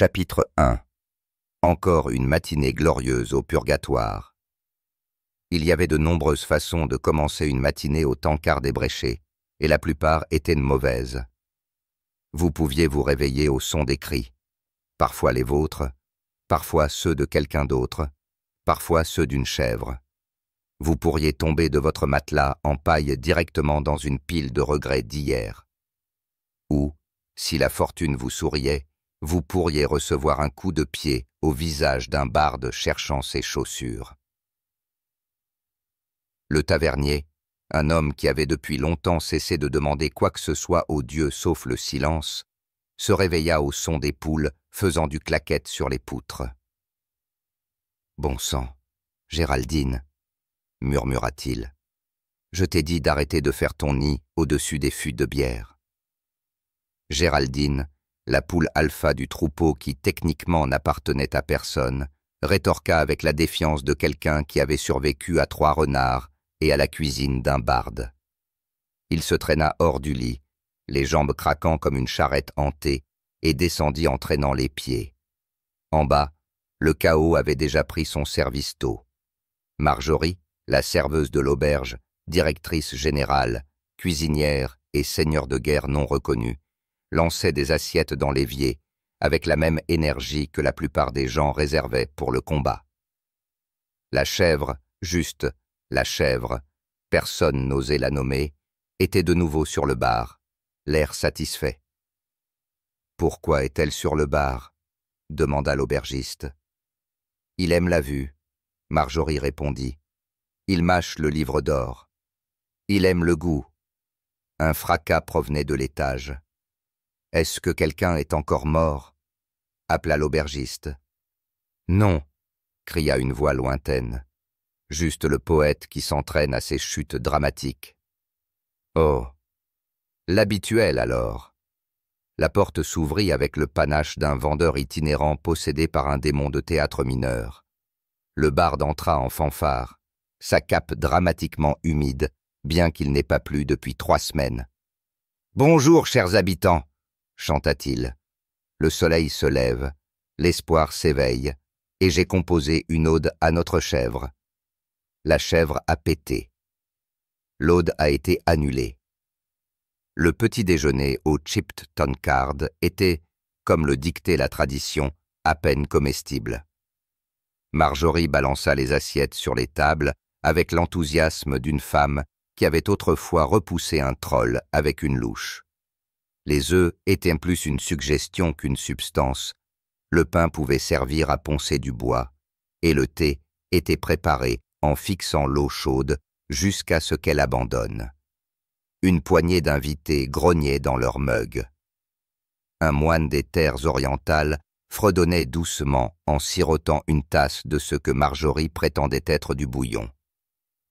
Chapitre 1. Encore une matinée glorieuse au purgatoire. Il y avait de nombreuses façons de commencer une matinée au Tankard ébréché, et la plupart étaient mauvaises. Vous pouviez vous réveiller au son des cris, parfois les vôtres, parfois ceux de quelqu'un d'autre, parfois ceux d'une chèvre. Vous pourriez tomber de votre matelas en paille directement dans une pile de regrets d'hier. Ou, si la fortune vous souriait, vous pourriez recevoir un coup de pied au visage d'un barde cherchant ses chaussures. Le tavernier, un homme qui avait depuis longtemps cessé de demander quoi que ce soit aux dieux sauf le silence, se réveilla au son des poules faisant du claquette sur les poutres. « Bon sang, Géraldine, » murmura-t-il, « je t'ai dit d'arrêter de faire ton nid au-dessus des fûts de bière. » Géraldine, la poule alpha du troupeau qui techniquement n'appartenait à personne, rétorqua avec la défiance de quelqu'un qui avait survécu à 3 renards et à la cuisine d'un barde. Il se traîna hors du lit, les jambes craquant comme une charrette hantée, et descendit en traînant les pieds. En bas, le chaos avait déjà pris son service tôt. Marjorie, la serveuse de l'auberge, directrice générale, cuisinière et seigneur de guerre non reconnu, lançait des assiettes dans l'évier, avec la même énergie que la plupart des gens réservaient pour le combat. La chèvre, juste la chèvre, personne n'osait la nommer, était de nouveau sur le bar, l'air satisfait. « Pourquoi est-elle sur le bar ?» demanda l'aubergiste. « Il aime la vue, » Marjorie répondit. « Il mâche le livre d'or. Il aime le goût. » Un fracas provenait de l'étage. « Est-ce que quelqu'un est encore mort ?» appela l'aubergiste. « Non !» cria une voix lointaine. « Juste le poète qui s'entraîne à ses chutes dramatiques. »« Oh ! L'habituel alors !» La porte s'ouvrit avec le panache d'un vendeur itinérant possédé par un démon de théâtre mineur. Le barde entra en fanfare, sa cape dramatiquement humide, bien qu'il n'ait pas plu depuis 3 semaines. « Bonjour, chers habitants !» chanta-t-il. Le soleil se lève, l'espoir s'éveille, et j'ai composé une ode à notre chèvre. La chèvre a pété. L'ode a été annulée. Le petit déjeuner au Chipped Tankard était, comme le dictait la tradition, à peine comestible. Marjorie balança les assiettes sur les tables avec l'enthousiasme d'une femme qui avait autrefois repoussé un troll avec une louche. Les œufs étaient plus une suggestion qu'une substance. Le pain pouvait servir à poncer du bois, et le thé était préparé en fixant l'eau chaude jusqu'à ce qu'elle abandonne. Une poignée d'invités grognaient dans leurs mugs. Un moine des terres orientales fredonnait doucement en sirotant une tasse de ce que Marjorie prétendait être du bouillon.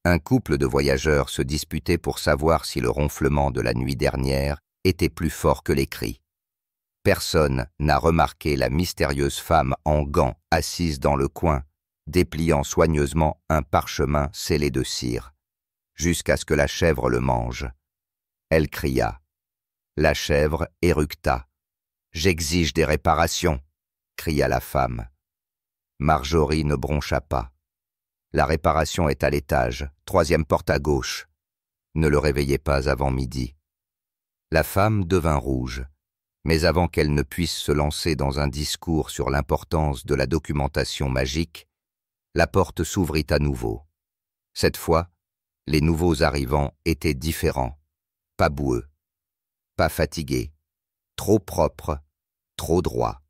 Un couple de voyageurs se disputait pour savoir si le ronflement de la nuit dernière était plus fort que les cris. Personne n'a remarqué la mystérieuse femme en gants assise dans le coin, dépliant soigneusement un parchemin scellé de cire, jusqu'à ce que la chèvre le mange. Elle cria. La chèvre éructa. « J'exige des réparations !» cria la femme. Marjorie ne broncha pas. « La réparation est à l'étage, 3e porte à gauche. » Ne le réveillez pas avant midi. La femme devint rouge, mais avant qu'elle ne puisse se lancer dans un discours sur l'importance de la documentation magique, la porte s'ouvrit à nouveau. Cette fois, les nouveaux arrivants étaient différents, pas boueux, pas fatigués, trop propres, trop droits.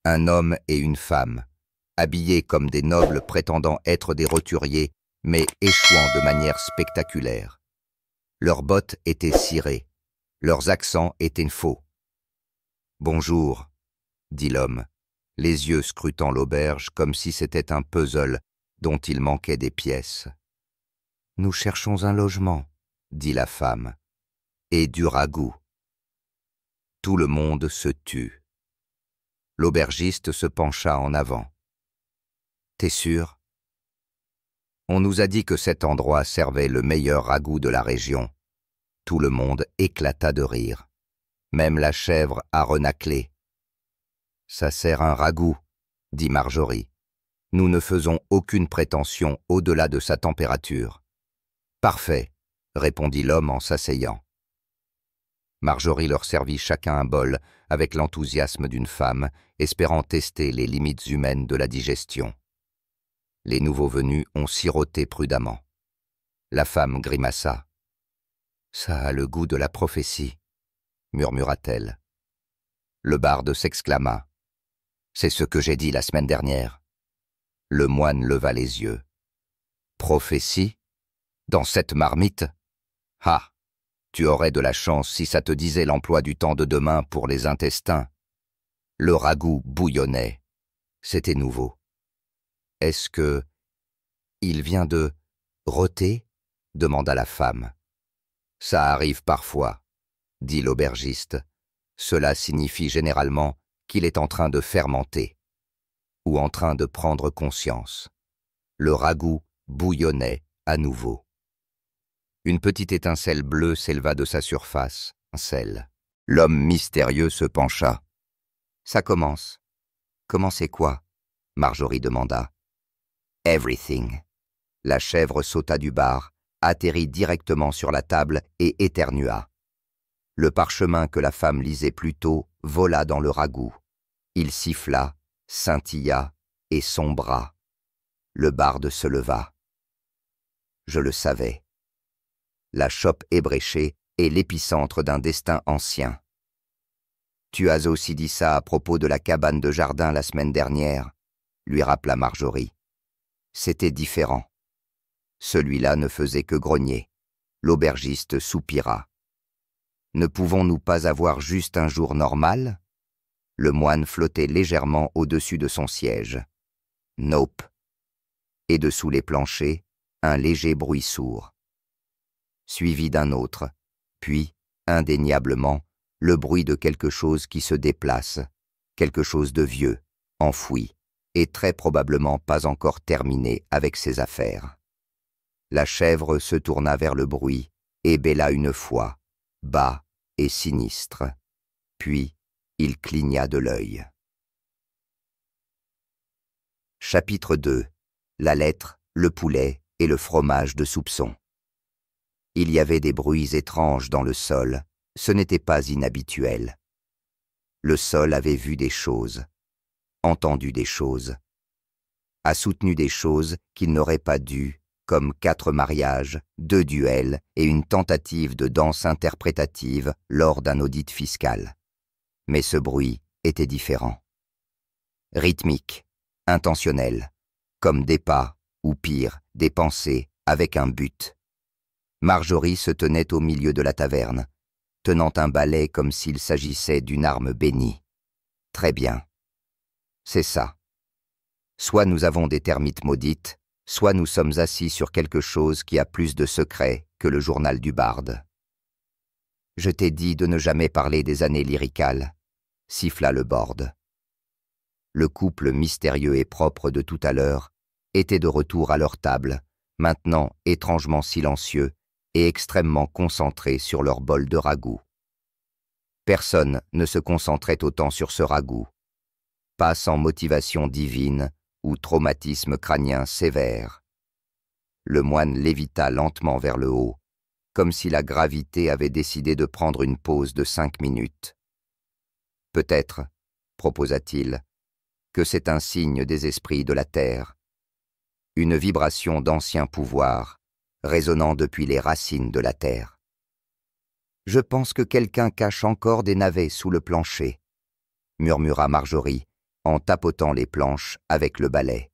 Un homme et une femme, habillés comme des nobles prétendant être des roturiers, mais échouant de manière spectaculaire. Leurs bottes étaient cirées, leurs accents étaient faux. « Bonjour », dit l'homme, les yeux scrutant l'auberge comme si c'était un puzzle dont il manquait des pièces. « Nous cherchons un logement », dit la femme, « et du ragoût. » Tout le monde se tut. L'aubergiste se pencha en avant. « T'es sûr ? On nous a dit que cet endroit servait le meilleur ragoût de la région. » Tout le monde éclata de rire. Même la chèvre a renâclé. Ça sert un ragoût, dit Marjorie. Nous ne faisons aucune prétention au-delà de sa température. Parfait, répondit l'homme en s'asseyant. Marjorie leur servit chacun un bol avec l'enthousiasme d'une femme, espérant tester les limites humaines de la digestion. Les nouveaux venus ont siroté prudemment. La femme grimaça. « Ça a le goût de la prophétie », murmura-t-elle. Le barde s'exclama. « C'est ce que j'ai dit la semaine dernière. » Le moine leva les yeux. « Prophétie ? Dans cette marmite ? Ah ! Tu aurais de la chance si ça te disait l'emploi du temps de demain pour les intestins. » Le ragoût bouillonnait. C'était nouveau. « Est-ce que... il vient de... rôter ?» demanda la femme. « Ça arrive parfois, » dit l'aubergiste. « Cela signifie généralement qu'il est en train de fermenter ou en train de prendre conscience. » Le ragoût bouillonnait à nouveau. Une petite étincelle bleue s'éleva de sa surface, un sel. L'homme mystérieux se pencha. « Ça commence. »« Commencez quoi ?» Marjorie demanda. « Everything. » La chèvre sauta du bar, atterrit directement sur la table et éternua. Le parchemin que la femme lisait plus tôt vola dans le ragoût. Il siffla, scintilla et sombra. Le barde se leva. « Je le savais. La chope ébréchée est l'épicentre d'un destin ancien. Tu as aussi dit ça à propos de la cabane de jardin la semaine dernière, lui rappela Marjorie. C'était différent. Celui-là ne faisait que grogner. L'aubergiste soupira. Ne pouvons-nous pas avoir juste un jour normal ? Le moine flottait légèrement au-dessus de son siège. Nope. Et dessous les planchers, un léger bruit sourd. Suivi d'un autre, puis, indéniablement, le bruit de quelque chose qui se déplace, quelque chose de vieux, enfoui, et très probablement pas encore terminé avec ses affaires. La chèvre se tourna vers le bruit et bêla une fois, bas et sinistre. Puis, il cligna de l'œil. Chapitre 2. La lettre, le poulet et le fromage de soupçon. Il y avait des bruits étranges dans le sol, ce n'était pas inhabituel. Le sol avait vu des choses, entendu des choses, a soutenu des choses qu'il n'aurait pas dû, comme 4 mariages, 2 duels et une tentative de danse interprétative lors d'un audit fiscal. Mais ce bruit était différent. Rythmique, intentionnel, comme des pas, ou pire, des pensées, avec un but. Marjorie se tenait au milieu de la taverne, tenant un balai comme s'il s'agissait d'une arme bénie. Très bien. C'est ça. Soit nous avons des termites maudites, soit nous sommes assis sur quelque chose qui a plus de secrets que le journal du barde. « Je t'ai dit de ne jamais parler des années lyricales », siffla le borde. Le couple mystérieux et propre de tout à l'heure était de retour à leur table, maintenant étrangement silencieux et extrêmement concentrés sur leur bol de ragoût. Personne ne se concentrait autant sur ce ragoût, pas sans motivation divine ou traumatisme crânien sévère. Le moine lévita lentement vers le haut, comme si la gravité avait décidé de prendre une pause de 5 minutes. « Peut-être, proposa-t-il, que c'est un signe des esprits de la terre, une vibration d'anciens pouvoirs, résonnant depuis les racines de la terre. Je pense que quelqu'un cache encore des navets sous le plancher, murmura Marjorie, en tapotant les planches avec le balai.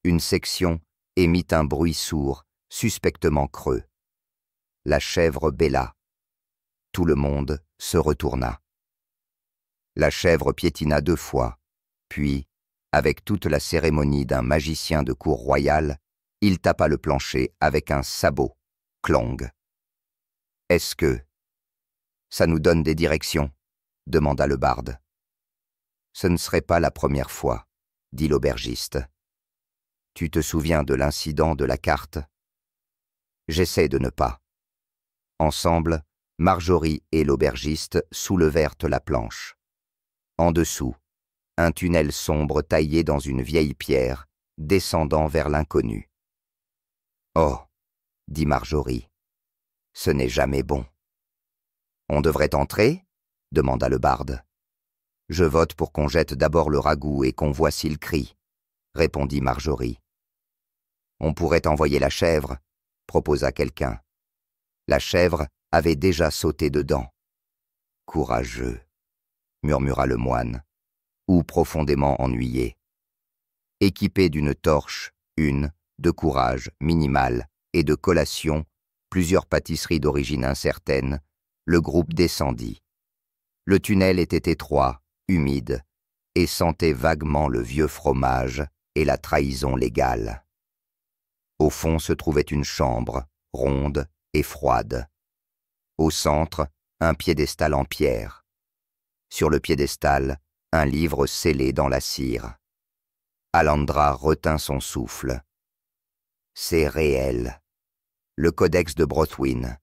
Une section émit un bruit sourd, suspectement creux. La chèvre bêla. Tout le monde se retourna. La chèvre piétina 2 fois, puis, avec toute la cérémonie d'un magicien de cour royale, il tapa le plancher avec un sabot, clong. « Est-ce que... ça nous donne des directions ?» demanda le barde. « Ce ne serait pas la première fois, » dit l'aubergiste. « Tu te souviens de l'incident de la carte ?» J'essaie de ne pas. Ensemble, Marjorie et l'aubergiste soulevèrent la planche. En dessous, un tunnel sombre taillé dans une vieille pierre, descendant vers l'inconnu. « Oh !» dit Marjorie. « Ce n'est jamais bon. »« On devrait entrer ?» demanda le barde. « Je vote pour qu'on jette d'abord le ragoût et qu'on voit s'il crie, » répondit Marjorie. « On pourrait envoyer la chèvre, » proposa quelqu'un. La chèvre avait déjà sauté dedans. « Courageux, » murmura le moine, ou profondément ennuyé. Équipé d'une torche, de courage minimal et de collation, plusieurs pâtisseries d'origine incertaine, le groupe descendit. Le tunnel était étroit, humide, et sentait vaguement le vieux fromage et la trahison légale. Au fond se trouvait une chambre, ronde et froide. Au centre, un piédestal en pierre. Sur le piédestal, un livre scellé dans la cire. Alandra retint son souffle. « C'est réel. Le codex de Brothwin. »«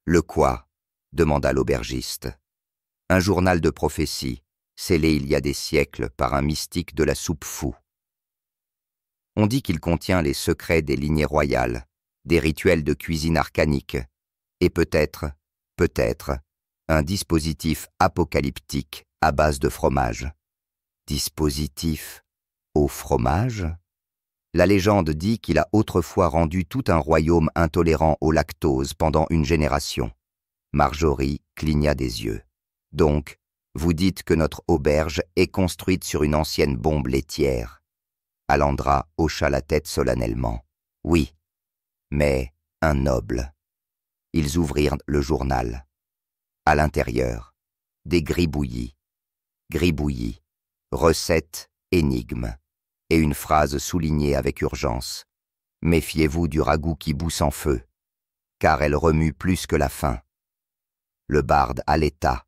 Le quoi ?» demanda l'aubergiste. « Un journal de prophétie, scellé il y a des siècles par un mystique de la soupe fou. On dit qu'il contient les secrets des lignées royales, des rituels de cuisine arcanique, et peut-être, un dispositif apocalyptique à base de fromage. » Dispositif au fromage ? La légende dit qu'il a autrefois rendu tout un royaume intolérant au lactose pendant une génération. Marjorie cligna des yeux. « Donc, vous dites que notre auberge est construite sur une ancienne bombe laitière ?» Alandra hocha la tête solennellement. « Oui, mais un noble. » Ils ouvrirent le journal. À l'intérieur, des gribouillis. Gribouillis, recettes, énigmes, et une phrase soulignée avec urgence. « Méfiez-vous du ragoût qui bout sans feu, car elle remue plus que la faim. » Le barde haleta.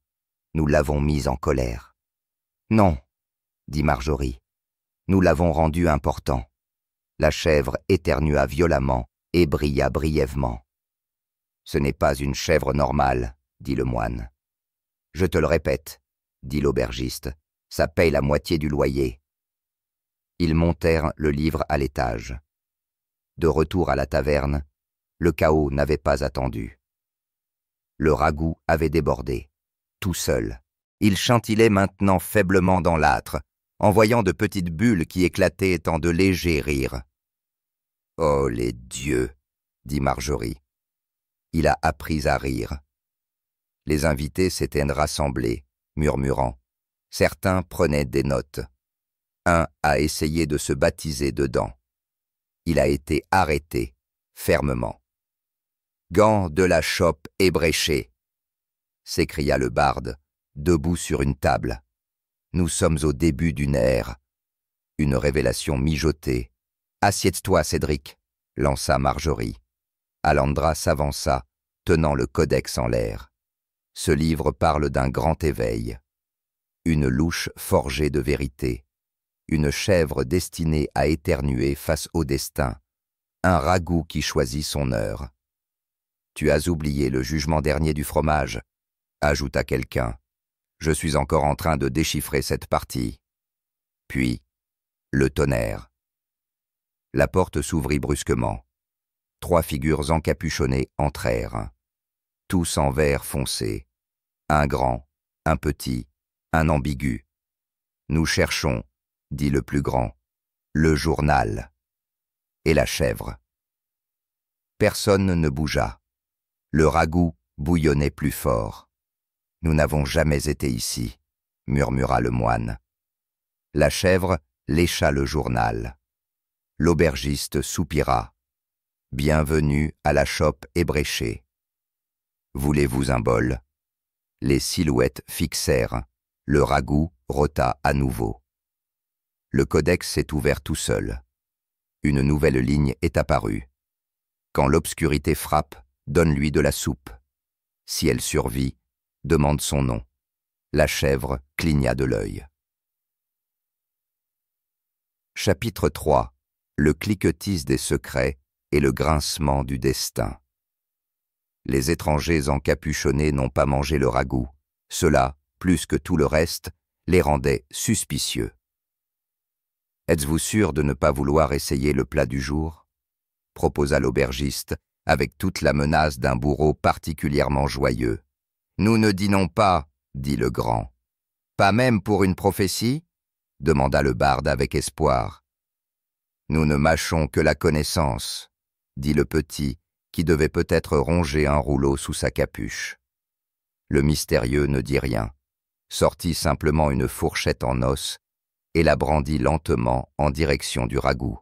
Nous l'avons mis en colère. « Non, » dit Marjorie. « Nous l'avons rendu important. » La chèvre éternua violemment et brilla brièvement. « Ce n'est pas une chèvre normale, » dit le moine. « Je te le répète, » dit l'aubergiste, « ça paye la moitié du loyer. » Ils montèrent le livre à l'étage. De retour à la taverne, le chaos n'avait pas attendu. Le ragoût avait débordé, tout seul. Il scintillait maintenant faiblement dans l'âtre, envoyant de petites bulles qui éclataient en de légers rires. « Oh les dieux !» dit Marjorie. Il a appris à rire. Les invités s'étaient rassemblés, murmurant. Certains prenaient des notes. Un a essayé de se baptiser dedans. Il a été arrêté, fermement. « Gants de la chope ébréchés !» s'écria le barde, debout sur une table. « Nous sommes au début d'une ère. » Une révélation mijotée. « Assieds-toi, Cédric !» lança Marjorie. Alandra s'avança, tenant le codex en l'air. Ce livre parle d'un grand éveil. Une louche forgée de vérité. Une chèvre destinée à éternuer face au destin. Un ragoût qui choisit son heure. « Tu as oublié le jugement dernier du fromage », ajouta quelqu'un. « Je suis encore en train de déchiffrer cette partie. » Puis, le tonnerre. La porte s'ouvrit brusquement. 3 figures encapuchonnées entrèrent. Tous en vert foncé. Un grand, un petit, un ambigu. « Nous cherchons, » dit le plus grand, « le journal. » Et la chèvre. Personne ne bougea. Le ragoût bouillonnait plus fort. « Nous n'avons jamais été ici, » murmura le moine. La chèvre lécha le journal. L'aubergiste soupira. « Bienvenue à la chope ébréchée. Voulez-vous un bol ?» Les silhouettes fixèrent. Le ragoût rôta à nouveau. Le codex s'est ouvert tout seul. Une nouvelle ligne est apparue. Quand l'obscurité frappe, donne-lui de la soupe. Si elle survit, demande son nom. La chèvre cligna de l'œil. Chapitre 3. Le cliquetis des secrets et le grincement du destin. Les étrangers encapuchonnés n'ont pas mangé le ragoût. Cela, plus que tout le reste, les rendait suspicieux. « Êtes-vous sûr de ne pas vouloir essayer le plat du jour ?» proposa l'aubergiste, avec toute la menace d'un bourreau particulièrement joyeux. « Nous ne dînons pas, » dit le grand. « Pas même pour une prophétie ?» demanda le barde avec espoir. « Nous ne mâchons que la connaissance, » dit le petit, qui devait peut-être ronger un rouleau sous sa capuche. Le mystérieux ne dit rien, sortit simplement une fourchette en os et la brandit lentement en direction du ragoût.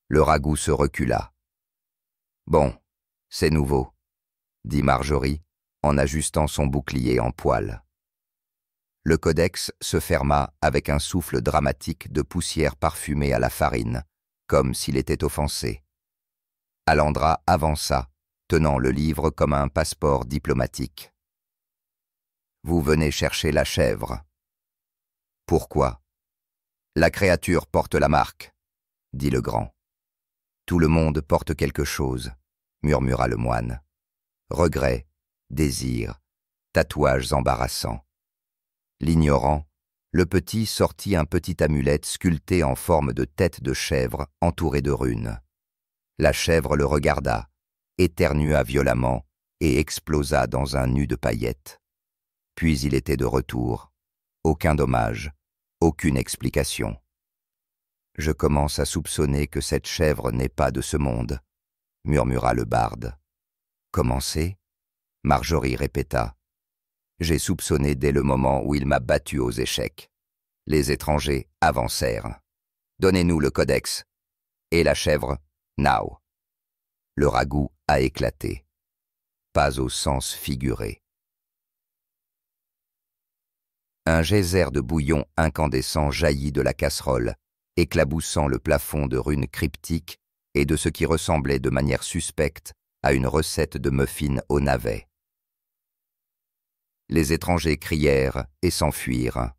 Le ragoût se recula. « Bon, c'est nouveau, » dit Marjorie en ajustant son bouclier en poil. Le codex se ferma avec un souffle dramatique de poussière parfumée à la farine, comme s'il était offensé. Alandra avança, tenant le livre comme un passeport diplomatique. « Vous venez chercher la chèvre. »« Pourquoi ?»« La créature porte la marque, » dit le grand. « Tout le monde porte quelque chose, » murmura le moine. « Regrets, désirs, tatouages embarrassants. » L'ignorant, le petit sortit un petit amulette sculpté en forme de tête de chèvre entourée de runes. La chèvre le regarda, éternua violemment et explosa dans un nu de paillettes. Puis il était de retour. Aucun dommage, aucune explication. « Je commence à soupçonner que cette chèvre n'est pas de ce monde, » murmura le barde. « Commencer » Marjorie répéta. « J'ai soupçonné dès le moment où il m'a battu aux échecs. Les étrangers avancèrent. Donnez-nous le codex. Et la chèvre, now. » Le ragoût a éclaté. Pas au sens figuré. Un geyser de bouillon incandescent jaillit de la casserole, éclaboussant le plafond de runes cryptiques et de ce qui ressemblait de manière suspecte à une recette de muffins au navet. Les étrangers crièrent et s'enfuirent.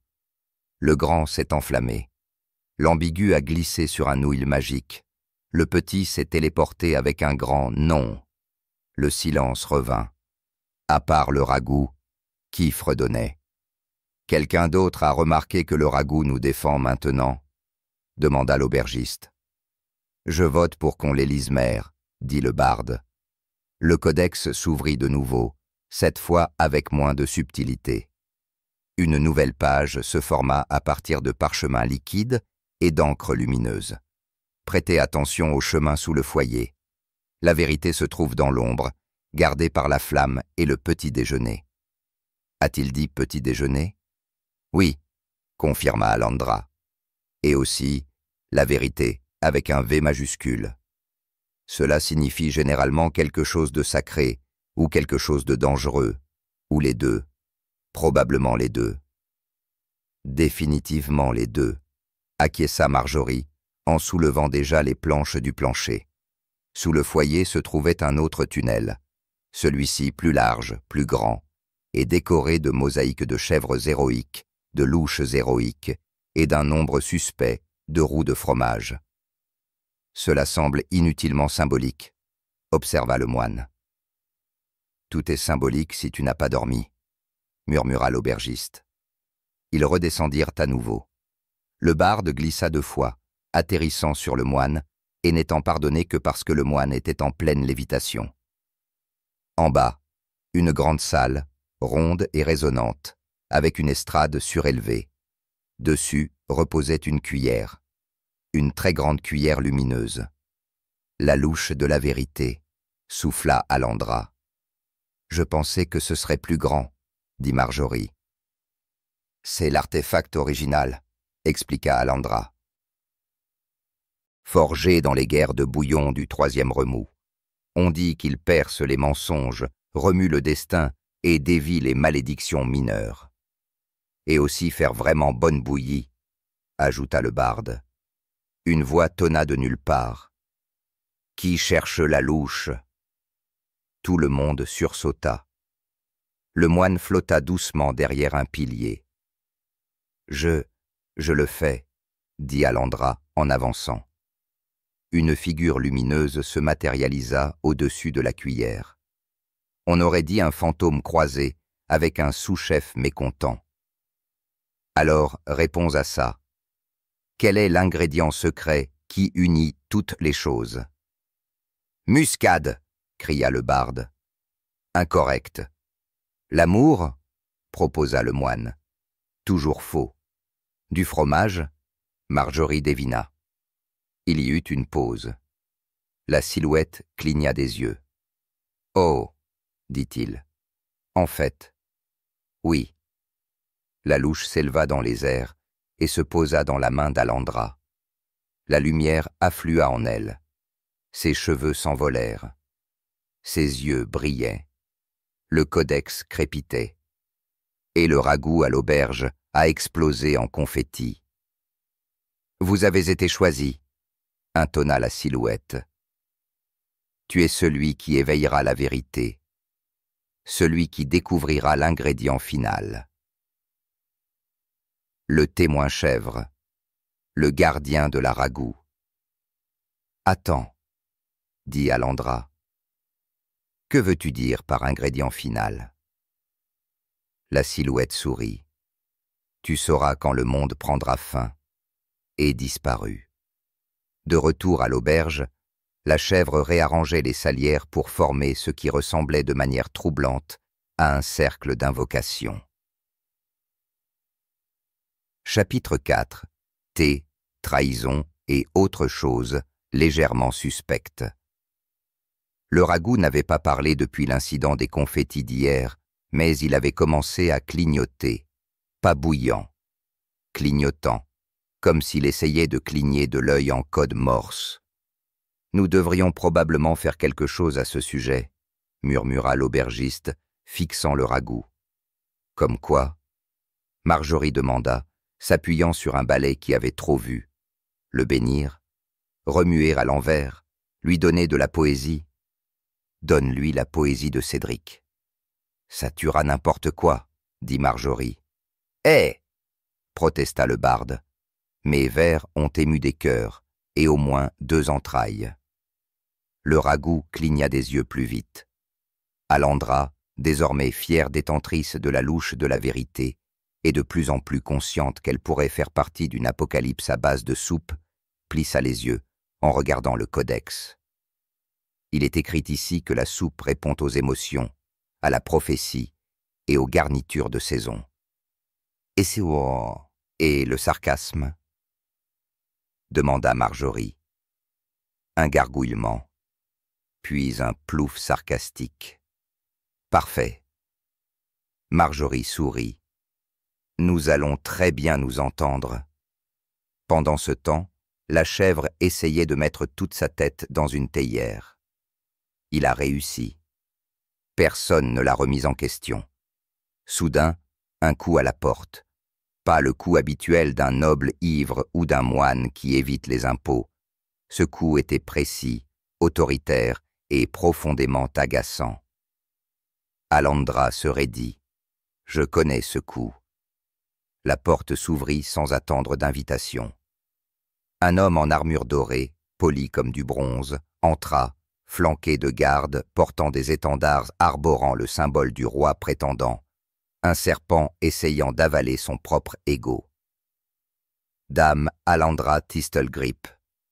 Le grand s'est enflammé. L'ambigu a glissé sur un ouïe magique. Le petit s'est téléporté avec un grand « non ». Le silence revint. À part le ragoût, qui fredonnait. « Quelqu'un d'autre a remarqué que le ragoût nous défend maintenant ?» demanda l'aubergiste. « Je vote pour qu'on l'élise maire, » dit le barde. Le codex s'ouvrit de nouveau, cette fois avec moins de subtilité. Une nouvelle page se forma à partir de parchemin liquide et d'encre lumineuse. Prêtez attention au chemin sous le foyer. La vérité se trouve dans l'ombre, gardée par la flamme et le petit déjeuner. A-t-il dit petit déjeuner? Oui, confirma Alandra. Et aussi, la vérité, avec un V majuscule. Cela signifie généralement quelque chose de sacré, ou quelque chose de dangereux, ou les deux, probablement les deux. Définitivement les deux, acquiesça Marjorie, en soulevant déjà les planches du plancher. Sous le foyer se trouvait un autre tunnel, celui-ci plus large, plus grand, et décoré de mosaïques de chèvres héroïques, de louches héroïques, et d'un nombre suspect de roues de fromage. Cela semble inutilement symbolique, observa le moine. Tout est symbolique si tu n'as pas dormi, murmura l'aubergiste. Ils redescendirent à nouveau. Le barde glissa 2 fois, atterrissant sur le moine, et n'étant pardonné que parce que le moine était en pleine lévitation. En bas, une grande salle, ronde et résonnante, avec une estrade surélevée. Dessus reposait une cuillère, une très grande cuillère lumineuse. La louche de la vérité, souffla Alandra. Je pensais que ce serait plus grand, dit Marjorie. C'est l'artefact original, expliqua Alandra. Forgé dans les guerres de bouillon du 3e remous. On dit qu'il perce les mensonges, remue le destin et dévie les malédictions mineures. Et aussi faire vraiment bonne bouillie, ajouta le barde. Une voix tonna de nulle part. Qui cherche la louche? Tout le monde sursauta. Le moine flotta doucement derrière un pilier. Je le fais, dit Alandra en avançant. Une figure lumineuse se matérialisa au-dessus de la cuillère. On aurait dit un fantôme croisé avec un sous-chef mécontent. Alors, réponds à ça. Quel est l'ingrédient secret qui unit toutes les choses? Muscade, cria le barde. Incorrect. L'amour? Proposa le moine. Toujours faux. Du fromage? Marjorie devina. Il y eut une pause. La silhouette cligna des yeux. Oh, dit-il. En fait, oui. La louche s'éleva dans les airs et se posa dans la main d'Alandra. La lumière afflua en elle. Ses cheveux s'envolèrent. Ses yeux brillaient. Le codex crépitait. Et le ragoût à l'auberge a explosé en confettis. « Vous avez été choisi, » intonna la silhouette. « Tu es celui qui éveillera la vérité, celui qui découvrira l'ingrédient final. » Le témoin chèvre, le gardien de la ragoût. « Attends, » dit Alandra. « Que veux-tu dire par ingrédient final ?» La silhouette sourit. « Tu sauras quand le monde prendra fin. » Et disparut. De retour à l'auberge, la chèvre réarrangeait les salières pour former ce qui ressemblait de manière troublante à un cercle d'invocation. Chapitre 4. Thé, trahison et autres choses légèrement suspectes. Le ragoût n'avait pas parlé depuis l'incident des confettis d'hier, mais il avait commencé à clignoter, pas bouillant, clignotant, comme s'il essayait de cligner de l'œil en code morse. « Nous devrions probablement faire quelque chose à ce sujet, » murmura l'aubergiste, fixant le ragoût. « Comme quoi ?» Marjorie demanda, s'appuyant sur un balai qui avait trop vu. Le bénir, remuer à l'envers, lui donner de la poésie. Donne-lui la poésie de Cédric. Ça tuera n'importe quoi, dit Marjorie. Hé ! Protesta le barde. Mes vers ont ému des cœurs, et au moins 2 entrailles. Le ragoût cligna des yeux plus vite. Alandra, désormais fière détentrice de la louche de la vérité, et de plus en plus consciente qu'elle pourrait faire partie d'une apocalypse à base de soupe, plissa les yeux en regardant le codex. Il est écrit ici que la soupe répond aux émotions, à la prophétie et aux garnitures de saison. Et c'est où? Et le sarcasme? Demanda Marjorie. Un gargouillement, puis un plouf sarcastique. Parfait. Marjorie sourit. Nous allons très bien nous entendre. Pendant ce temps, la chèvre essayait de mettre toute sa tête dans une théière. Il a réussi. Personne ne l'a remise en question. Soudain, un coup à la porte. Pas le coup habituel d'un noble ivre ou d'un moine qui évite les impôts. Ce coup était précis, autoritaire et profondément agaçant. Alandra se raidit. « Je connais ce coup. » La porte s'ouvrit sans attendre d'invitation. Un homme en armure dorée, poli comme du bronze, entra, flanqué de gardes portant des étendards arborant le symbole du roi prétendant, un serpent essayant d'avaler son propre ego. « Dame Alandra Tistelgrip »,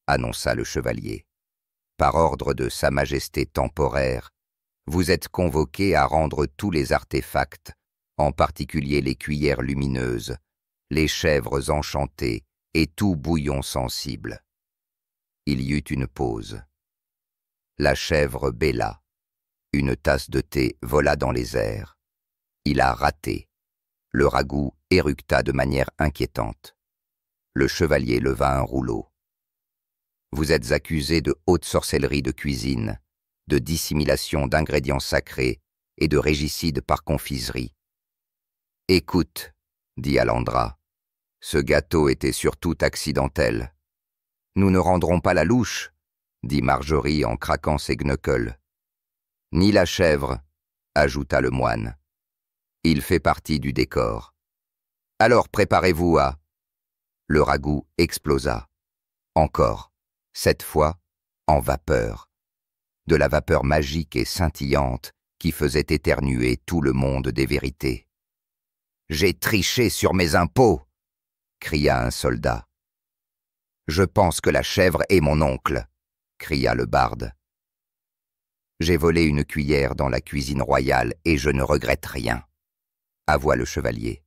annonça le chevalier. « Par ordre de Sa Majesté temporaire, vous êtes convoqué à rendre tous les artefacts, en particulier les cuillères lumineuses, les chèvres enchantées et tout bouillon sensible. » Il y eut une pause. La chèvre bêla. Une tasse de thé vola dans les airs. Il a raté. Le ragoût éructa de manière inquiétante. Le chevalier leva un rouleau. « Vous êtes accusé de haute sorcellerie de cuisine, de dissimulation d'ingrédients sacrés et de régicide par confiserie. »« Écoute, » dit Alandra, « ce gâteau était surtout accidentel. »« Nous ne rendrons pas la louche, » dit Marjorie en craquant ses knuckles. « Ni la chèvre, » ajouta le moine. « Il fait partie du décor. Alors préparez-vous à... » Le ragoût explosa. Encore, cette fois, en vapeur. De la vapeur magique et scintillante qui faisait éternuer tout le monde des vérités. « J'ai triché sur mes impôts !» cria un soldat. « Je pense que la chèvre est mon oncle !» cria le barde. « J'ai volé une cuillère dans la cuisine royale et je ne regrette rien !» avoua le chevalier.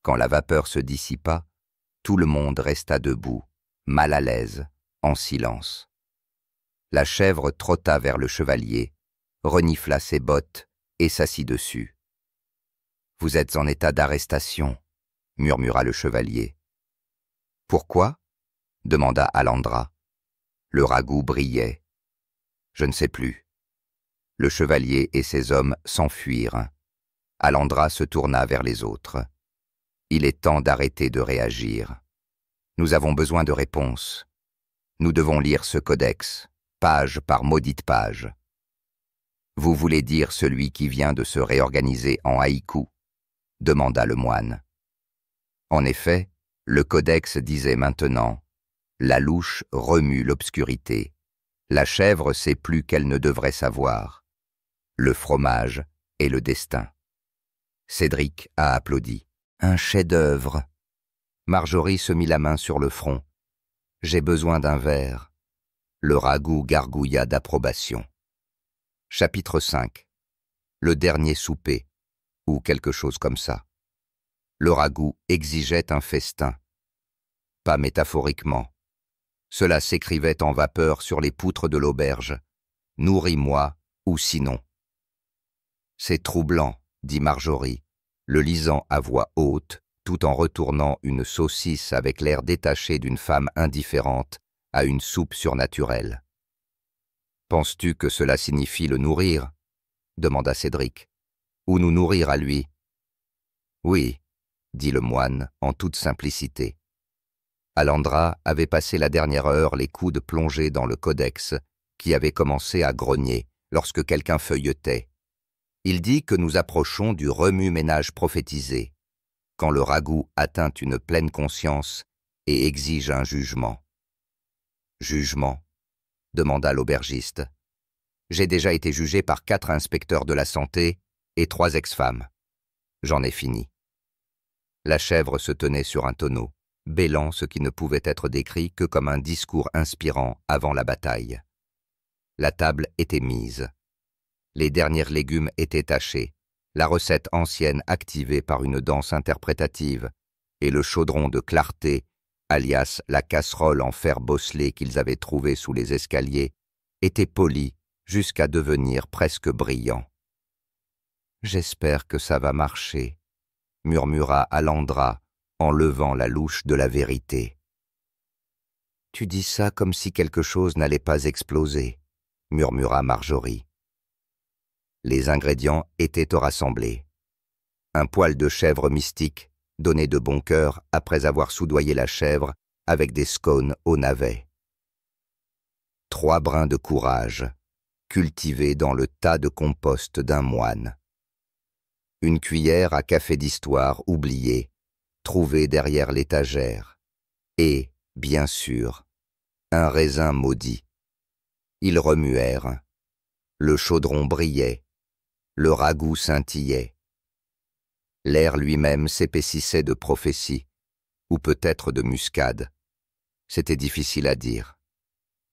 Quand la vapeur se dissipa, tout le monde resta debout, mal à l'aise, en silence. La chèvre trotta vers le chevalier, renifla ses bottes et s'assit dessus. « Vous êtes en état d'arrestation » murmura le chevalier. « Pourquoi » demanda Alandra. Le ragoût brillait. « Je ne sais plus. » Le chevalier et ses hommes s'enfuirent. Alandra se tourna vers les autres. « Il est temps d'arrêter de réagir. Nous avons besoin de réponses. Nous devons lire ce codex, page par maudite page. » « Vous voulez dire celui qui vient de se réorganiser en haïku ?» demanda le moine. En effet, le codex disait maintenant « La louche remue l'obscurité. La chèvre sait plus qu'elle ne devrait savoir. Le fromage est le destin. » Cédric a applaudi. « Un chef-d'œuvre !» Marjorie se mit la main sur le front. « J'ai besoin d'un verre. » Le ragoût gargouilla d'approbation. Chapitre 5. Le dernier souper, ou quelque chose comme ça. Le ragoût exigeait un festin. Pas métaphoriquement. Cela s'écrivait en vapeur sur les poutres de l'auberge. « Nourris-moi, ou sinon. » « C'est troublant, » dit Marjorie, le lisant à voix haute, tout en retournant une saucisse avec l'air détaché d'une femme indifférente à une soupe surnaturelle. « Penses-tu que cela signifie le nourrir ?» demanda Cédric. « Ou nous nourrir à lui ?»« Oui, » dit le moine en toute simplicité. Alandra avait passé la dernière heure les coudes plongés dans le codex, qui avait commencé à grogner lorsque quelqu'un feuilletait. Il dit que nous approchons du remue-ménage prophétisé, quand le ragoût atteint une pleine conscience et exige un jugement. « Jugement ?» demanda l'aubergiste. « J'ai déjà été jugé par 4 inspecteurs de la santé et 3 ex-femmes. J'en ai fini. » La chèvre se tenait sur un tonneau, bêlant ce qui ne pouvait être décrit que comme un discours inspirant avant la bataille. La table était mise. Les derniers légumes étaient tachés, la recette ancienne activée par une danse interprétative, et le chaudron de clarté, alias la casserole en fer bosselé qu'ils avaient trouvée sous les escaliers, était poli jusqu'à devenir presque brillant. « J'espère que ça va marcher », murmura Alandra en levant la louche de la vérité. « Tu dis ça comme si quelque chose n'allait pas exploser », murmura Marjorie. Les ingrédients étaient au rassemblé. Un poil de chèvre mystique, donné de bon cœur après avoir soudoyé la chèvre avec des scones au navet. 3 brins de courage, cultivés dans le tas de compost d'un moine. Une cuillère à café d'histoire oubliée, trouvée derrière l'étagère. Et, bien sûr, un raisin maudit. Ils remuèrent. Le chaudron brillait. Le ragoût scintillait. L'air lui-même s'épaississait de prophétie, ou peut-être de muscade. C'était difficile à dire.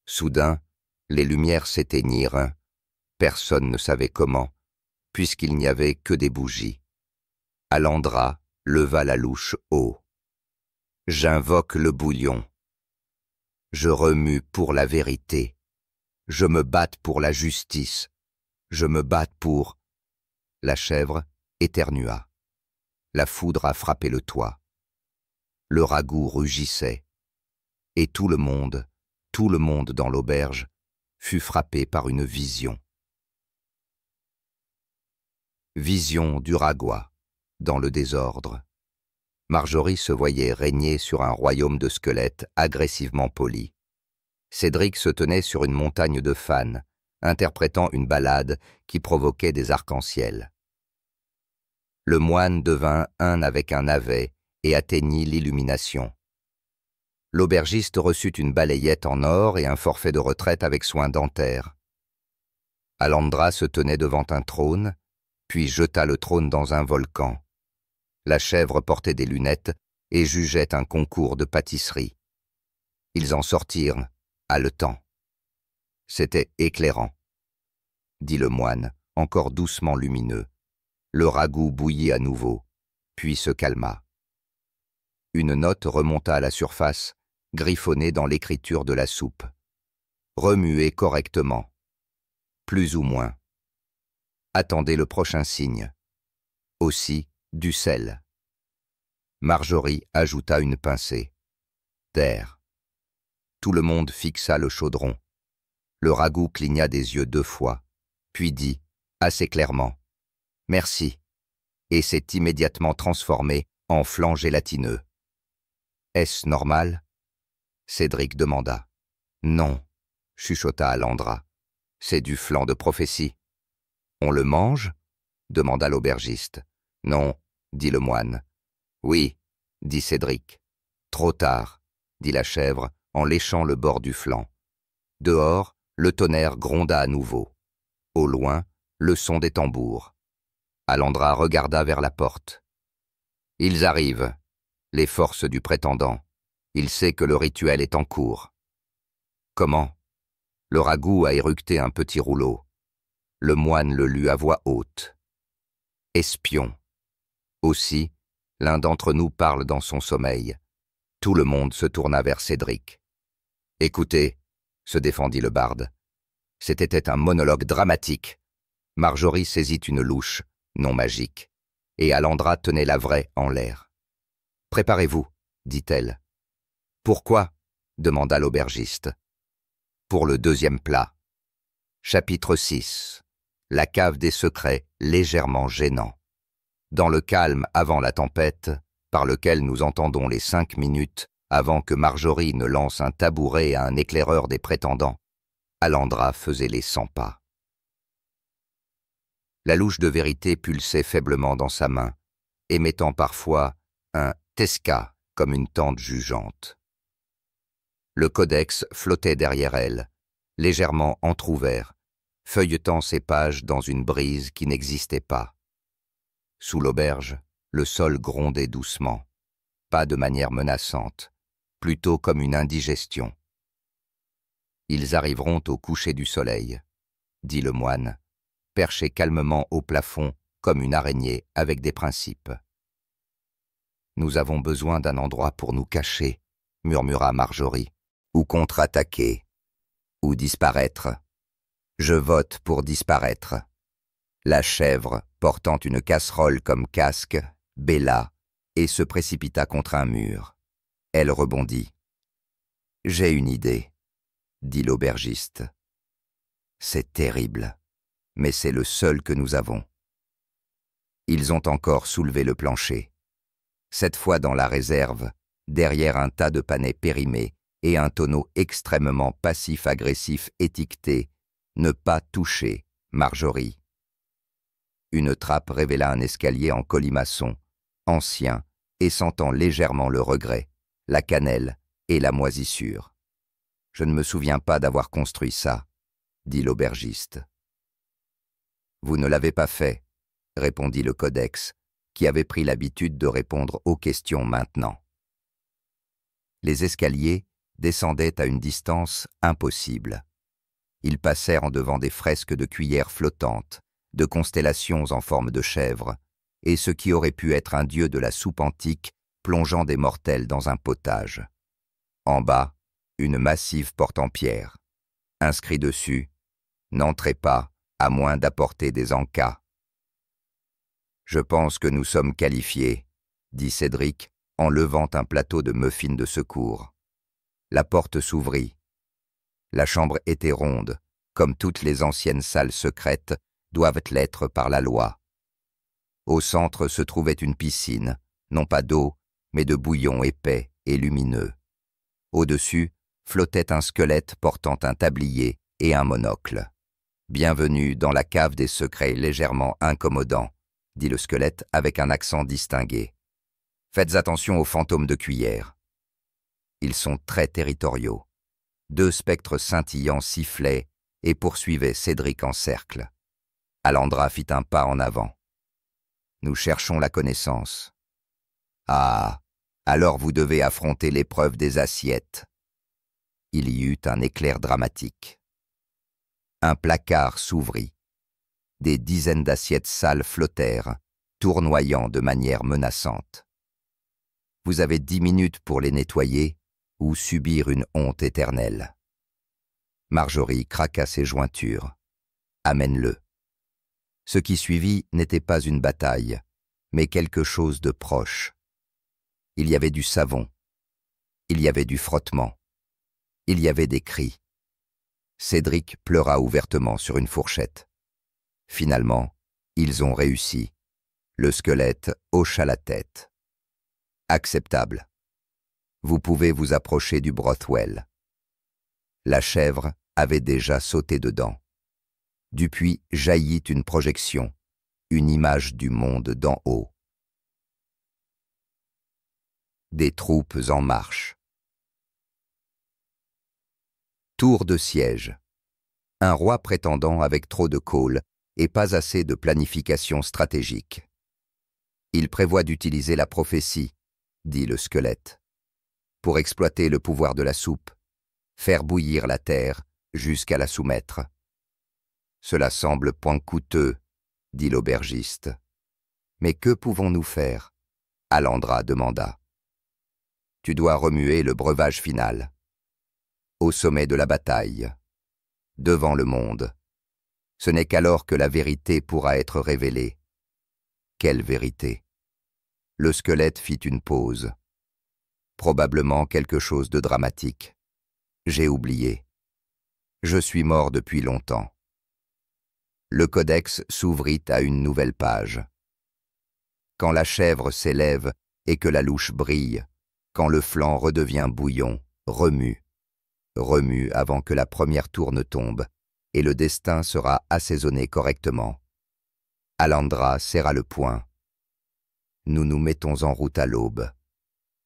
Soudain, les lumières s'éteignirent. Personne ne savait comment, puisqu'il n'y avait que des bougies. Alandra leva la louche haut. « J'invoque le bouillon. Je remue pour la vérité. Je me batte pour la justice. Je me batte pour... » La chèvre éternua. La foudre a frappé le toit. Le ragoût rugissait. Et tout le monde dans l'auberge, fut frappé par une vision. Vision d'Uragua, dans le désordre. Marjorie se voyait régner sur un royaume de squelettes agressivement polis. Cédric se tenait sur une montagne de fans, interprétant une ballade qui provoquait des arcs-en-ciel. Le moine devint un avec un navet et atteignit l'illumination. L'aubergiste reçut une balayette en or et un forfait de retraite avec soin dentaire. Alandra se tenait devant un trône, puis jeta le trône dans un volcan. La chèvre portait des lunettes et jugeaient un concours de pâtisserie. Ils en sortirent, haletants. C'était éclairant, dit le moine, encore doucement lumineux. Le ragoût bouillit à nouveau, puis se calma. Une note remonta à la surface, griffonnée dans l'écriture de la soupe. Remuez correctement. Plus ou moins. Attendez le prochain signe. Aussi, du sel. Marjorie ajouta une pincée. Terre. Tout le monde fixa le chaudron. Le ragoût cligna des yeux 2 fois, puis dit, assez clairement, « Merci », et s'est immédiatement transformé en flan gélatineux. « Est-ce normal ?» Cédric demanda. « Non », chuchota Alandra. « C'est du flan de prophétie. »« On le mange ?» demanda l'aubergiste. « Non », dit le moine. « Oui », dit Cédric. « Trop tard », dit la chèvre en léchant le bord du flanc. Dehors, le tonnerre gronda à nouveau. Au loin, le son des tambours. Alandra regarda vers la porte. « Ils arrivent, les forces du prétendant. Il sait que le rituel est en cours. » « Comment ?» Le ragoût a éructé un petit rouleau. Le moine le lut à voix haute. « Espion. » Aussi, l'un d'entre nous parle dans son sommeil. Tout le monde se tourna vers Cédric. « Écoutez, » se défendit le barde. C'était un monologue dramatique. Marjorie saisit une louche, non magique, et Alandra tenait la vraie en l'air. « Préparez-vous, » dit-elle. « Pourquoi ?» demanda l'aubergiste. « Pour le deuxième plat. » Chapitre 6. La cave des secrets légèrement gênant. Dans le calme avant la tempête, par lequel nous entendons les 5 minutes avant que Marjorie ne lance un tabouret à un éclaireur des prétendants, Alandra faisait les 100 pas. La louche de vérité pulsait faiblement dans sa main, émettant parfois un « tesca » comme une tante jugeante. Le codex flottait derrière elle, légèrement entr'ouvert, feuilletant ses pages dans une brise qui n'existait pas. Sous l'auberge, le sol grondait doucement, pas de manière menaçante, plutôt comme une indigestion. « Ils arriveront au coucher du soleil », dit le moine, perché calmement au plafond comme une araignée avec des principes. « Nous avons besoin d'un endroit pour nous cacher, » murmura Marjorie, « ou contre-attaquer, ou disparaître. Je vote pour disparaître. » La chèvre, portant une casserole comme casque, bêla et se précipita contre un mur. Elle rebondit. « J'ai une idée, » dit l'aubergiste. « C'est terrible, mais c'est le seul que nous avons. » Ils ont encore soulevé le plancher. Cette fois dans la réserve, derrière un tas de panais périmés et un tonneau extrêmement passif-agressif étiqueté « Ne pas toucher, Marjorie ». Une trappe révéla un escalier en colimaçon, ancien et sentant légèrement le regret, la cannelle et la moisissure. « Je ne me souviens pas d'avoir construit ça, » dit l'aubergiste. « Vous ne l'avez pas fait, » répondit le codex, qui avait pris l'habitude de répondre aux questions maintenant. Les escaliers descendaient à une distance impossible. Ils passèrent en devant des fresques de cuillères flottantes, de constellations en forme de chèvre, et ce qui aurait pu être un dieu de la soupe antique plongeant des mortels dans un potage. En bas, une massive porte en pierre. Inscrit dessus, « N'entrez pas, à moins d'apporter des encas. » « Je pense que nous sommes qualifiés, » dit Cédric en levant un plateau de muffins de secours. La porte s'ouvrit. La chambre était ronde, comme toutes les anciennes salles secrètes doivent l'être par la loi. Au centre se trouvait une piscine, non pas d'eau, mais de bouillon épais et lumineux. Au-dessus flottait un squelette portant un tablier et un monocle. « Bienvenue dans la cave des secrets légèrement incommodants », dit le squelette avec un accent distingué. « Faites attention aux fantômes de cuillère. Ils sont très territoriaux. » 2 spectres scintillants sifflaient et poursuivaient Cédric en cercle. Alandra fit un pas en avant. « Nous cherchons la connaissance. »« Ah » Alors vous devez affronter l'épreuve des assiettes. Il y eut un éclair dramatique. Un placard s'ouvrit. Des dizaines d'assiettes sales flottèrent, tournoyant de manière menaçante. Vous avez 10 minutes pour les nettoyer ou subir une honte éternelle. Marjorie craqua ses jointures. Amène-le. Ce qui suivit n'était pas une bataille, mais quelque chose de proche. Il y avait du savon. Il y avait du frottement. Il y avait des cris. Cédric pleura ouvertement sur une fourchette. Finalement, ils ont réussi. Le squelette hocha la tête. Acceptable. Vous pouvez vous approcher du brothwell. La chèvre avait déjà sauté dedans. Du puits jaillit une projection, une image du monde d'en haut. Des troupes en marche. Tour de siège. Un roi prétendant avec trop de call et pas assez de planification stratégique. Il prévoit d'utiliser la prophétie, dit le squelette, pour exploiter le pouvoir de la soupe, faire bouillir la terre jusqu'à la soumettre. Cela semble point coûteux, dit l'aubergiste. Mais que pouvons-nous faire? Alandra demanda. Tu dois remuer le breuvage final. Au sommet de la bataille, devant le monde. Ce n'est qu'alors que la vérité pourra être révélée. Quelle vérité? Le squelette fit une pause. Probablement quelque chose de dramatique. J'ai oublié. Je suis mort depuis longtemps. Le codex s'ouvrit à une nouvelle page. Quand la chèvre s'élève et que la louche brille, quand le flanc redevient bouillon, remue. Remue avant que la première tourne tombe, et le destin sera assaisonné correctement. Alandra serra le poing. Nous nous mettons en route à l'aube.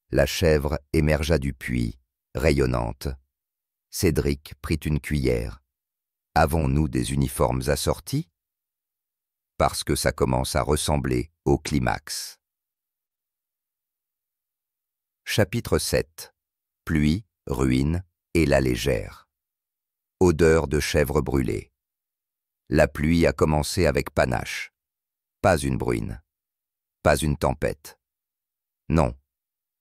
La chèvre émergea du puits, rayonnante. Cédric prit une cuillère. Avons-nous des uniformes assortis? Parce que ça commence à ressembler au climax. Chapitre 7. Pluie, ruine et la légère. Odeur de chèvre brûlée. La pluie a commencé avec panache. Pas une bruine. Pas une tempête. Non,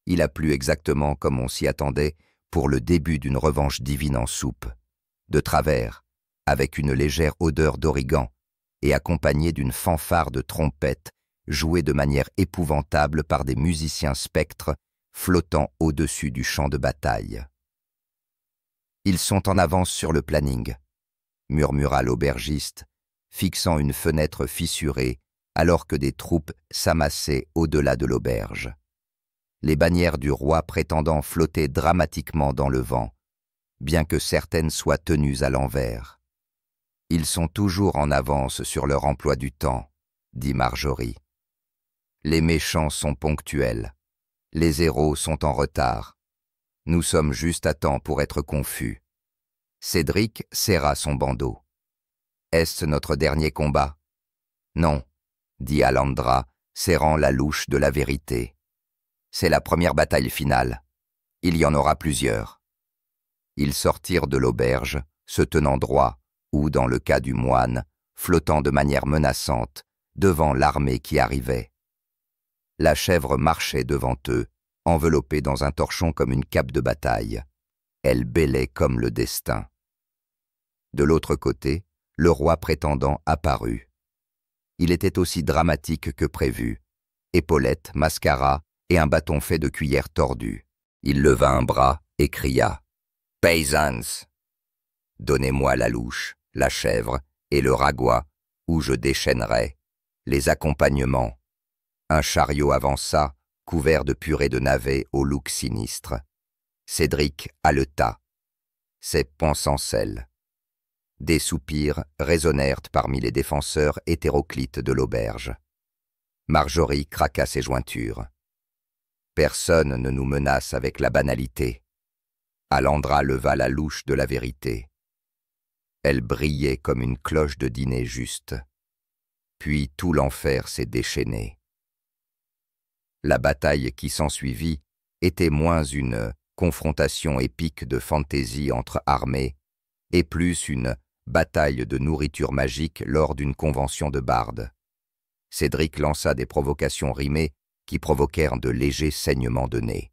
il a plu exactement comme on s'y attendait pour le début d'une revanche divine en soupe, de travers, avec une légère odeur d'origan et accompagnée d'une fanfare de trompettes jouée de manière épouvantable par des musiciens spectres flottant au-dessus du champ de bataille. « Ils sont en avance sur le planning », murmura l'aubergiste, fixant une fenêtre fissurée alors que des troupes s'amassaient au-delà de l'auberge. Les bannières du roi prétendant flottaient dramatiquement dans le vent, bien que certaines soient tenues à l'envers. « Ils sont toujours en avance sur leur emploi du temps, » dit Marjorie. « Les méchants sont ponctuels, les héros sont en retard. Nous sommes juste à temps pour être confus. » Cédric serra son bandeau. « Est-ce notre dernier combat? »« Non, » dit Alandra, serrant la louche de la vérité. « C'est la première bataille finale. Il y en aura plusieurs. » Ils sortirent de l'auberge, se tenant droit, ou, dans le cas du moine, flottant de manière menaçante, devant l'armée qui arrivait. La chèvre marchait devant eux, enveloppée dans un torchon comme une cape de bataille. Elle bêlait comme le destin. De l'autre côté, le roi prétendant apparut. Il était aussi dramatique que prévu. Épaulettes, mascara et un bâton fait de cuillère tordue. Il leva un bras et cria « Paysans ! Donnez-moi la louche, la chèvre et le ragois, où je déchaînerai. Les accompagnements. » Un chariot avança, couvert de purée de navets au look sinistre. Cédric haleta. Ses pensancelles. Des soupirs résonnèrent parmi les défenseurs hétéroclites de l'auberge. Marjorie craqua ses jointures. Personne ne nous menace avec la banalité. Alandra leva la louche de la vérité. Elle brillait comme une cloche de dîner juste. Puis tout l'enfer s'est déchaîné. La bataille qui s'ensuivit était moins une confrontation épique de fantaisie entre armées et plus une bataille de nourriture magique lors d'une convention de bardes. Cédric lança des provocations rimées qui provoquèrent de légers saignements de nez.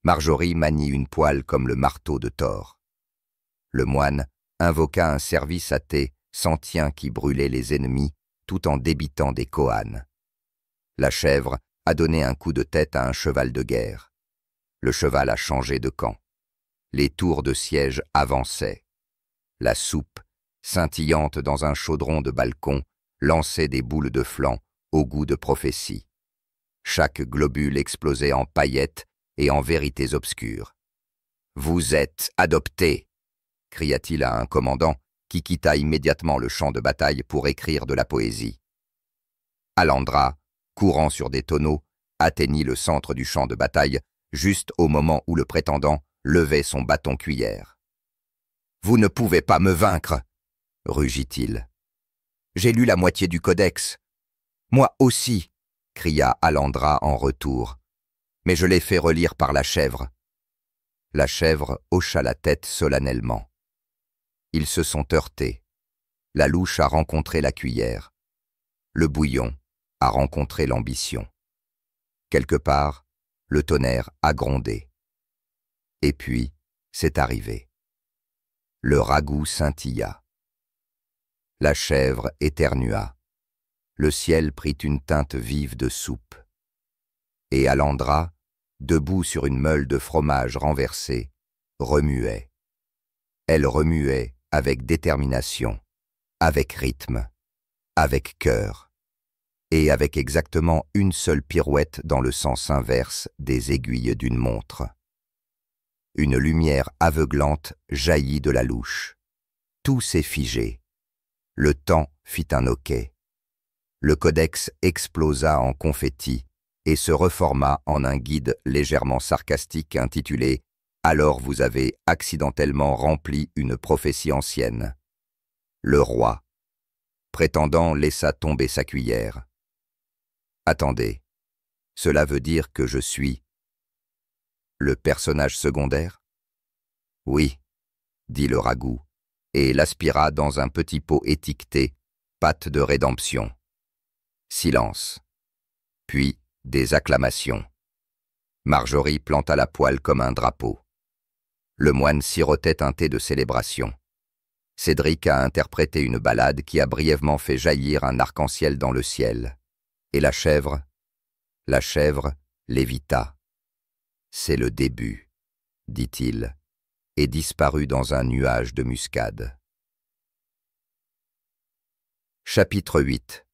Marjorie manie une poêle comme le marteau de Thor. Le moine invoqua un service à thé sentient qui brûlait les ennemis tout en débitant des koans. La chèvre a donné un coup de tête à un cheval de guerre. Le cheval a changé de camp. Les tours de siège avançaient. La soupe, scintillante dans un chaudron de balcon, lançait des boules de flanc au goût de prophétie. Chaque globule explosait en paillettes et en vérités obscures. « Vous êtes adopté !» cria-t-il à un commandant qui quitta immédiatement le champ de bataille pour écrire de la poésie. Alandra, courant sur des tonneaux, atteignit le centre du champ de bataille juste au moment où le prétendant levait son bâton-cuillère. « Vous ne pouvez pas me vaincre !» rugit-il. « J'ai lu la moitié du codex. »« Moi aussi !» cria Alandra en retour. « Mais je l'ai fait relire par la chèvre. » La chèvre hocha la tête solennellement. Ils se sont heurtés. La louche a rencontré la cuillère. Le bouillon a rencontré l'ambition. Quelque part, le tonnerre a grondé. Et puis, c'est arrivé. Le ragoût scintilla. La chèvre éternua. Le ciel prit une teinte vive de soupe. Et Alandra, debout sur une meule de fromage renversée, remuait. Elle remuait avec détermination, avec rythme, avec cœur, et avec exactement une seule pirouette dans le sens inverse des aiguilles d'une montre. Une lumière aveuglante jaillit de la louche. Tout s'est figé. Le temps fit un hoquet. Le codex explosa en confetti et se reforma en un guide légèrement sarcastique intitulé « Alors vous avez accidentellement rempli une prophétie ancienne ». Le roi, prétendant, laissa tomber sa cuillère. « Attendez, cela veut dire que je suis le personnage secondaire ?»« Oui, » dit le ragoût, et l'aspira dans un petit pot étiqueté « Pâte de rédemption ». Silence. Puis des acclamations. Marjorie planta la poêle comme un drapeau. Le moine sirotait un thé de célébration. Cédric a interprété une ballade qui a brièvement fait jaillir un arc-en-ciel dans le ciel. Et la chèvre lévita. « C'est le début, » dit-il, et disparut dans un nuage de muscade. Chapitre 8.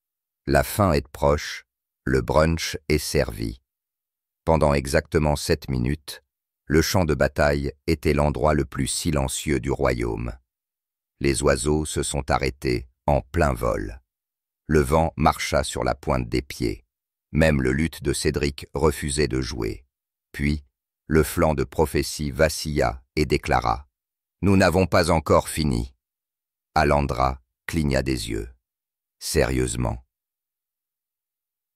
La fin est proche, le brunch est servi. Pendant exactement 7 minutes, le champ de bataille était l'endroit le plus silencieux du royaume. Les oiseaux se sont arrêtés en plein vol. Le vent marcha sur la pointe des pieds. Même le luth de Cédric refusait de jouer. Puis, le flanc de prophétie vacilla et déclara « Nous n'avons pas encore fini. » Alandra cligna des yeux. Sérieusement.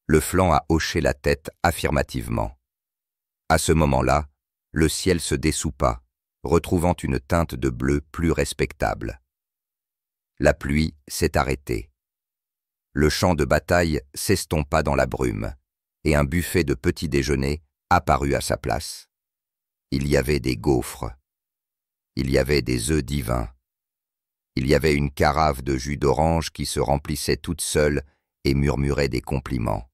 Le flanc a hoché la tête affirmativement. À ce moment-là, le ciel se dessoupa, retrouvant une teinte de bleu plus respectable. La pluie s'est arrêtée. Le champ de bataille s'estompa dans la brume, et un buffet de petit déjeuner apparut à sa place. Il y avait des gaufres. Il y avait des œufs divins. Il y avait une carafe de jus d'orange qui se remplissait toute seule et murmurait des compliments.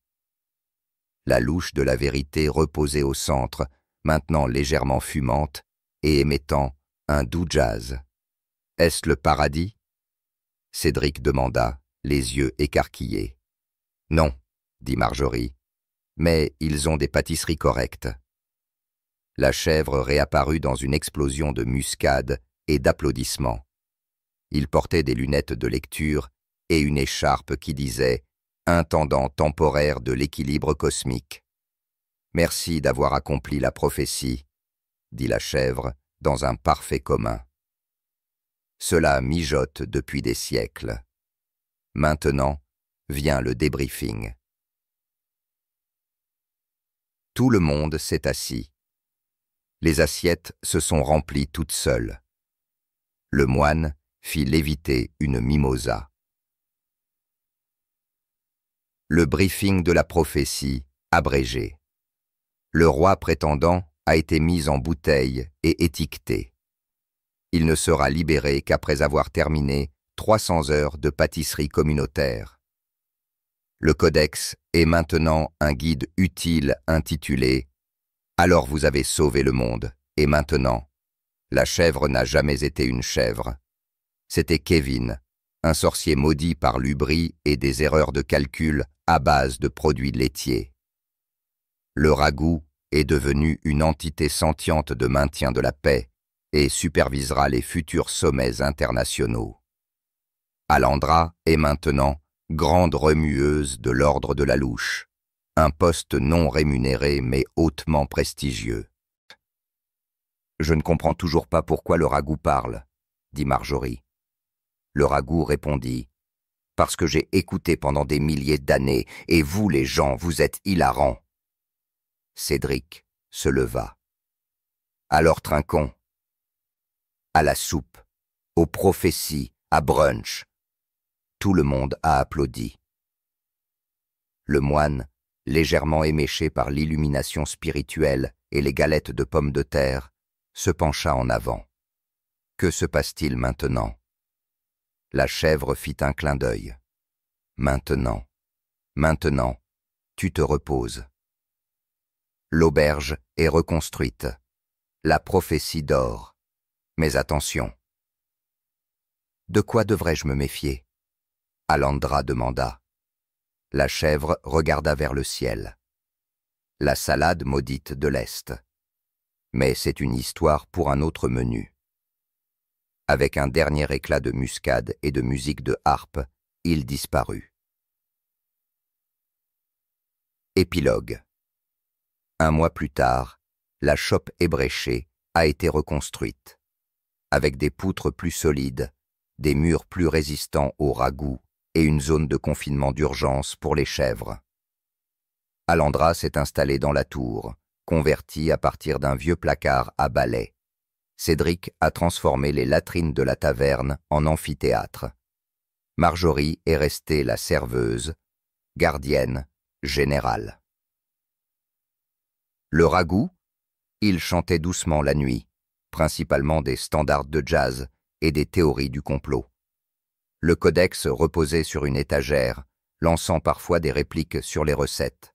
La louche de la vérité reposait au centre, maintenant légèrement fumante et émettant un doux jazz. « Est-ce le paradis ?» Cédric demanda, les yeux écarquillés. « Non, » dit Marjorie, « mais ils ont des pâtisseries correctes. » La chèvre réapparut dans une explosion de muscade et d'applaudissements. Il portait des lunettes de lecture et une écharpe qui disait « Intendant temporaire de l'équilibre cosmique ». « Merci d'avoir accompli la prophétie », dit la chèvre dans un parfait commun. Cela mijote depuis des siècles. Maintenant vient le débriefing. Tout le monde s'est assis. Les assiettes se sont remplies toutes seules. Le moine fit léviter une mimosa. Le briefing de la prophétie, abrégé. Le roi prétendant a été mis en bouteille et étiqueté. Il ne sera libéré qu'après avoir terminé 300 heures de pâtisserie communautaire. Le codex est maintenant un guide utile intitulé « Alors vous avez sauvé le monde, et maintenant, la chèvre n'a jamais été une chèvre. C'était Kevin, un sorcier maudit par l'ubris et des erreurs de calcul à base de produits laitiers. Le ragoût est devenu une entité sentiente de maintien de la paix et supervisera les futurs sommets internationaux. Alandra est maintenant grande remueuse de l'ordre de la louche, un poste non rémunéré mais hautement prestigieux. Je ne comprends toujours pas pourquoi le ragoût parle, dit Marjorie. Le ragoût répondit, parce que j'ai écouté pendant des milliers d'années, et vous les gens, vous êtes hilarants. Cédric se leva. Alors trinquons. À la soupe, aux prophéties, à brunch. Tout le monde a applaudi. Le moine, légèrement éméché par l'illumination spirituelle et les galettes de pommes de terre, se pencha en avant. Que se passe-t-il maintenant? La chèvre fit un clin d'œil. Maintenant, tu te reposes. L'auberge est reconstruite. La prophétie dort. Mais attention. De quoi devrais-je me méfier? Alandra demanda. La chèvre regarda vers le ciel. La salade maudite de l'Est. Mais c'est une histoire pour un autre menu. Avec un dernier éclat de muscade et de musique de harpe, il disparut. Épilogue. Un mois plus tard, la chope ébréchée a été reconstruite. Avec des poutres plus solides, des murs plus résistants au ragoût et une zone de confinement d'urgence pour les chèvres. Alandra s'est installé dans la tour, convertie à partir d'un vieux placard à balai. Cédric a transformé les latrines de la taverne en amphithéâtre. Marjorie est restée la serveuse, gardienne, générale. Le ragoût, il chantait doucement la nuit, principalement des standards de jazz et des théories du complot. Le codex reposait sur une étagère, lançant parfois des répliques sur les recettes,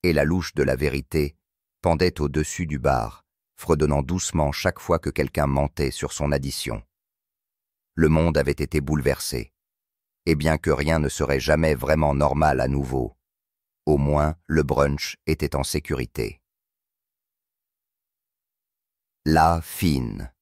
et la louche de la vérité pendait au-dessus du bar, fredonnant doucement chaque fois que quelqu'un mentait sur son addition. Le monde avait été bouleversé, et bien que rien ne serait jamais vraiment normal à nouveau, au moins le brunch était en sécurité. La fine.